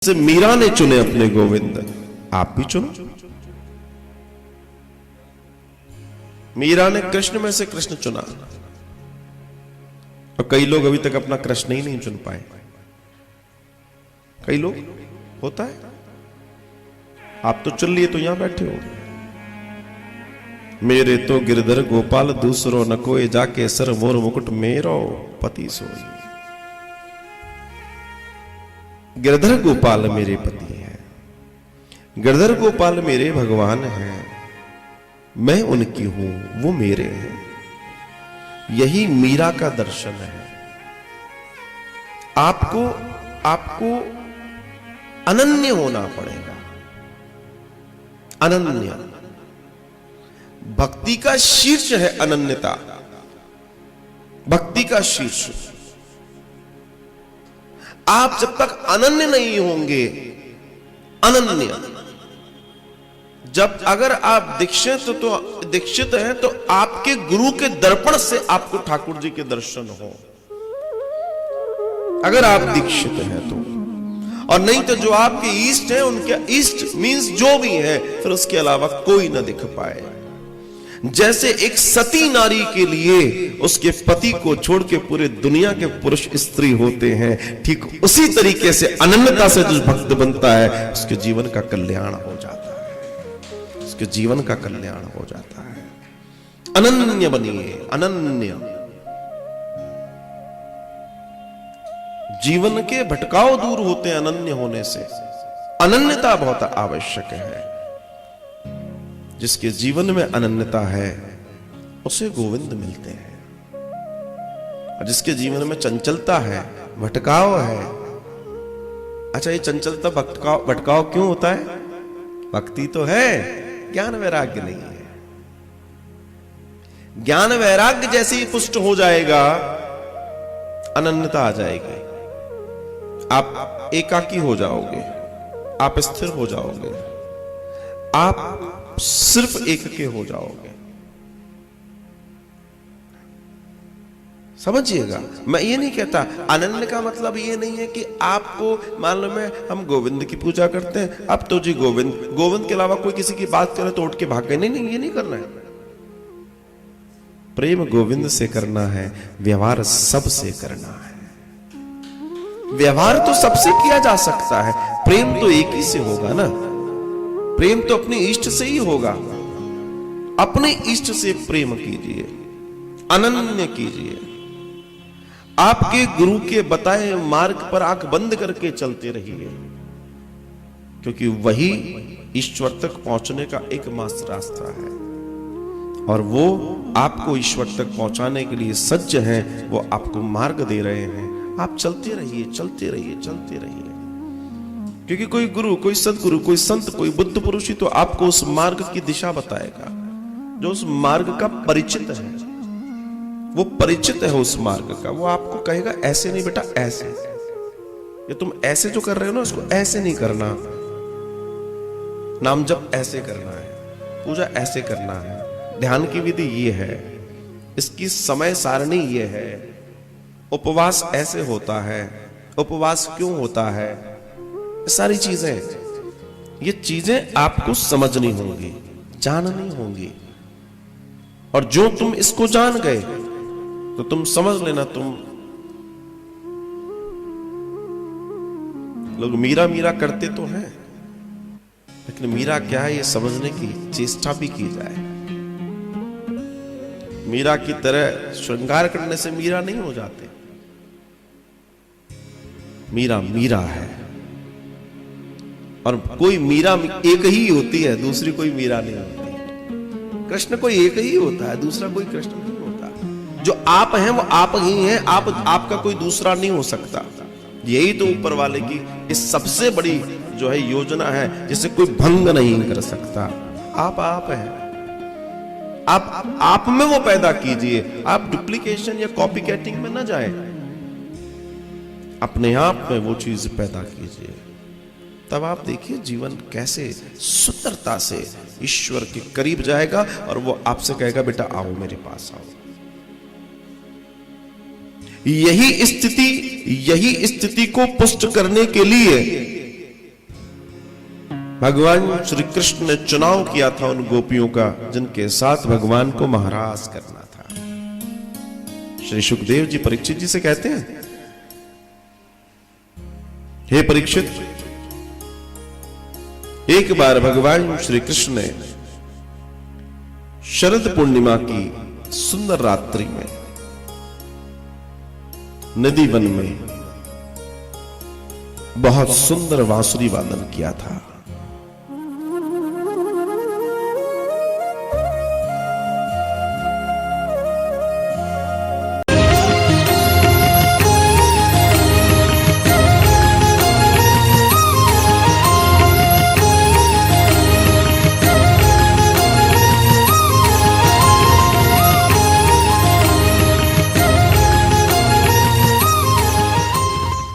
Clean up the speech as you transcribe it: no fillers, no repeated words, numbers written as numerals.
से मीरा ने चुने अपने गोविंद, आप भी चुनो। मीरा ने कृष्ण में से कृष्ण चुना और कई लोग अभी तक अपना कृष्ण ही नहीं चुन पाए। कई लोग होता है, आप तो चुन लिए तो यहां बैठे हो। मेरे तो गिरधर गोपाल दूसरो न कोई, जाके सर मोर मुकुट मेरो पति सोई। गिरधर गोपाल मेरे पति हैं, गिरधर गोपाल मेरे भगवान हैं, मैं उनकी हूं, वो मेरे हैं। यही मीरा का दर्शन है। आपको अनन्य होना पड़ेगा। अनन्य भक्ति का शीर्ष है, अनन्यता भक्ति का शीर्ष। आप जब तक अनन्य नहीं होंगे, अनन्य जब अगर आप दीक्षित हैं तो आपके गुरु के दर्पण से आपको ठाकुर जी के दर्शन हो, अगर आप दीक्षित हैं तो। और नहीं तो जो आपके ईष्ट हैं, उनके ईष्ट मींस जो भी है, फिर उसके अलावा कोई ना दिख पाए। जैसे एक सती नारी के लिए उसके पति को छोड़ के पूरे दुनिया के पुरुष स्त्री होते हैं, ठीक उसी तरीके से अनन्यता से जो भक्त बनता है उसके जीवन का कल्याण हो जाता है, उसके जीवन का कल्याण हो जाता है। अनन्य बनिए, अनन्य। जीवन के भटकाव दूर होते हैं अनन्य होने से। अनन्यता बहुत आवश्यक है। जिसके जीवन में अनन्यता है उसे गोविंद मिलते हैं, और जिसके जीवन में चंचलता है, भटकाव है। अच्छा, ये चंचलता भटकाव क्यों होता है? भक्ति तो है, ज्ञान वैराग्य नहीं है। ज्ञान वैराग्य जैसे ही पुष्ट हो जाएगा, अनन्यता आ जाएगी। आप एकाकी हो जाओगे, आप स्थिर हो जाओगे, आप सिर्फ एक के हो जाओगे। समझिएगा, मैं ये नहीं कहता, अनन्य का मतलब ये नहीं है कि आपको मालूम है हम गोविंद की पूजा करते हैं, अब तो जी गोविंद के अलावा कोई किसी की बात करे तो उठ के भाग गए। नहीं, ये नहीं करना है। प्रेम गोविंद से करना है, व्यवहार सबसे करना है। व्यवहार तो सबसे किया जा सकता है, प्रेम तो एक ही से होगा ना। प्रेम तो अपने इष्ट से ही होगा। अपने इष्ट से प्रेम कीजिए, अनन्य कीजिए। आपके गुरु के बताए मार्ग पर आंख बंद करके चलते रहिए, क्योंकि वही ईश्वर तक पहुंचने का एकमात्र रास्ता है। और वो आपको ईश्वर तक पहुंचाने के लिए सज्ज हैं, वो आपको मार्ग दे रहे हैं। आप चलते रहिए, चलते रहिए, चलते रहिए। क्योंकि कोई गुरु, कोई सदगुरु, कोई संत, कोई बुद्ध पुरुष ही तो आपको उस मार्ग की दिशा बताएगा, जो उस मार्ग का परिचित है। वो परिचित है उस मार्ग का। वो आपको कहेगा ऐसे नहीं बेटा, ऐसे। ये तुम ऐसे जो कर रहे हो ना, उसको ऐसे नहीं करना। नाम जप ऐसे करना है, पूजा ऐसे करना है, ध्यान की विधि ये है, इसकी समय सारणी ये है, उपवास ऐसे होता है, उपवास क्यों होता है, सारी चीजें, ये चीजें आपको समझनी होंगी, जाननी होंगी। और जो तुम इसको जान गए तो तुम समझ लेना, तुम लोग मीरा मीरा करते तो हैं, लेकिन मीरा क्या है ये समझने की चेष्टा भी की जाए। मीरा की तरह श्रृंगार करने से मीरा नहीं हो जाते। मीरा मीरा है, और कोई मीरा एक ही होती है, दूसरी कोई मीरा नहीं होती। कृष्ण कोई एक ही होता है, दूसरा कोई कृष्ण नहीं होता। जो आप हैं वो आप ही हैं, आपका कोई दूसरा नहीं हो सकता। यही तो ऊपर वाले की इस सबसे बड़ी जो है योजना है, जिसे कोई भंग नहीं कर सकता। आप हैं, आप में वो पैदा कीजिए। आप डुप्लीकेशन या कॉपी कैटिंग में ना जाए, अपने आप में वो चीज पैदा कीजिए। तब आप देखिए जीवन कैसे सुंदरता से ईश्वर के करीब जाएगा, और वो आपसे कहेगा बेटा आओ मेरे पास आओ। यही स्थिति को पुष्ट करने के लिए भगवान श्री कृष्ण ने चुनाव किया था उन गोपियों का जिनके साथ भगवान को महाराज करना था। श्री सुखदेव जी परीक्षित जी से कहते हैं, हे परीक्षित, एक बार भगवान श्री कृष्ण ने शरद पूर्णिमा की सुंदर रात्रि में नदी वन में बहुत सुंदर बांसुरी वादन किया था।